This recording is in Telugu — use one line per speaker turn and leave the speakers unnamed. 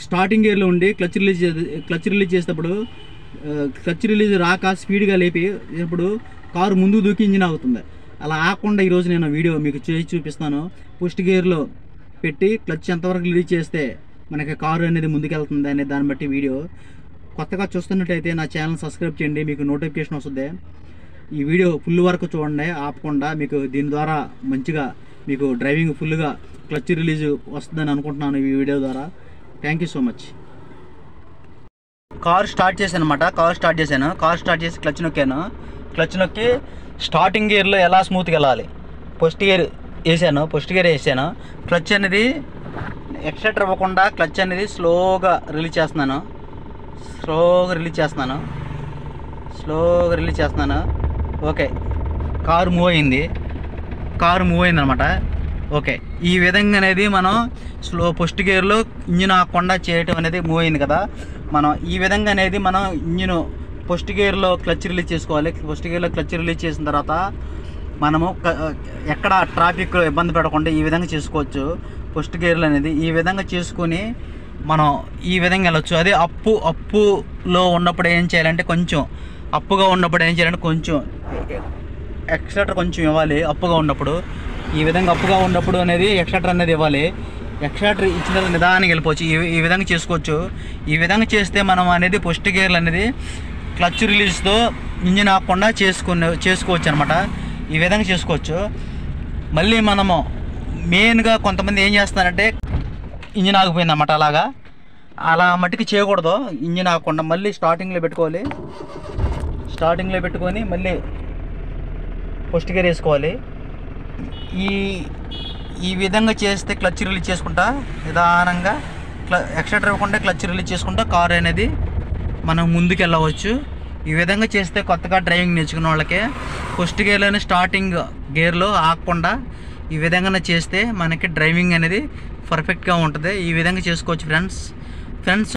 స్టార్టింగ్ గేర్లో ఉండి క్లచ్ రిలీజ్ చేసేటప్పుడు క్లచ్ రిలీజ్ రాక స్పీడ్గా లేపి ఇప్పుడు కారు ముందుకు దూకి ఇంజిన్ ఆగుతుంది. అలా ఆకుండా ఈరోజు నేను వీడియో మీకు చేసి చూపిస్తాను. ఫస్ట్ గేర్లో పెట్టి క్లచ్ ఎంతవరకు రిలీజ్ చేస్తే మనకి కారు అనేది ముందుకెళ్తుంది అనే దాన్ని బట్టి వీడియో. కొత్తగా చూస్తున్నట్టయితే నా ఛానల్ సబ్స్క్రైబ్ చేయండి, మీకు నోటిఫికేషన్ వస్తుంది. ఈ వీడియో ఫుల్ వరకు చూడండి ఆపకుండా. మీకు దీని ద్వారా మంచిగా మీకు డ్రైవింగ్ ఫుల్గా క్లచ్ రిలీజ్ వస్తుందని అనుకుంటున్నాను ఈ వీడియో ద్వారా. Thank you so much. Car start చేశాను అనమాట. కార్ స్టార్ట్ చేసి క్లచ్ నొక్కాను. క్లచ్ నొక్కి స్టార్టింగ్ గేర్లో ఎలా స్మూత్గా వెళ్ళాలి ఫస్ట్ గేర్ వేసాను. క్లచ్ అనేది ఎక్సెటర్ ఇవ్వకుండా క్లచ్ అనేది స్లోగా రిలీజ్ చేస్తున్నాను. ఓకే, కారు మూవ్ అయింది అనమాట. ఓకే, ఈ విధంగా అనేది మనం ఫస్ట్ గేర్లో ఇంజిన్ ఆగకుండా చేయటం అనేది మూవ్ అయింది కదా. మనం ఈ విధంగా అనేది మనం ఇంజిన్ ఫస్ట్ గేర్లో క్లచ్ రిలీజ్ చేసుకోవాలి. ఫస్ట్ గేర్లో క్లచ్ రిలీజ్ చేసిన తర్వాత మనము ఎక్కడ ట్రాఫిక్లో ఇబ్బంది పడకుండా ఈ విధంగా చేసుకోవచ్చు. ఫస్ట్ గేర్లు అనేది ఈ విధంగా చేసుకొని మనం ఈ విధంగా వెళ్ళొచ్చు. అదే అప్పులో ఉన్నప్పుడు ఏం చేయాలంటే కొంచెం కొంచెం ఎక్సెటర్ కొంచెం ఇవ్వాలి. అప్పుగా ఉన్నప్పుడు అనేది ఎక్సెటర్ అనేది ఇవ్వాలి. ఎక్సెటర్ ఇచ్చిన నిదానంగా వెళ్ళిపోవచ్చు. ఈ విధంగా చేసుకోవచ్చు. ఈ విధంగా చేస్తే మనం అనేది ఫస్ట్ గేర్లు అనేది క్లచ్ రిలీజ్తో ఇంజిన్ ఆగకుండా చేసుకోవచ్చు అనమాట. ఈ విధంగా చేసుకోవచ్చు. మళ్ళీ మనము మెయిన్గా కొంతమంది ఏం చేస్తారంటే ఇంజిన్ ఆగిపోయింది అన్నమాట. అలా మట్టికి చేయకూడదు. ఇంజిన్ ఆగకుండా మళ్ళీ స్టార్టింగ్లో పెట్టుకొని మళ్ళీ ఫస్ట్ గేర్ వేసుకోవాలి. ఈ విధంగా చేస్తే క్లచ్ రిలీజ్ చేసుకుంటా నిదానంగా ఎక్సెటర్ ఇవ్వకుండా క్లచ్ రిలీజ్ చేసుకుంటా కారు అనేది మనం ముందుకు వెళ్ళవచ్చు. ఈ విధంగా చేస్తే కొత్తగా డ్రైవింగ్ నేర్చుకున్న వాళ్ళకి ఫస్ట్ గేర్లోనే స్టార్టింగ్ గేర్లో ఆగకుండా ఈ విధంగా చేస్తే మనకి డ్రైవింగ్ అనేది పర్ఫెక్ట్గా ఉంటుంది. ఈ విధంగా చేసుకోవచ్చు ఫ్రెండ్స్.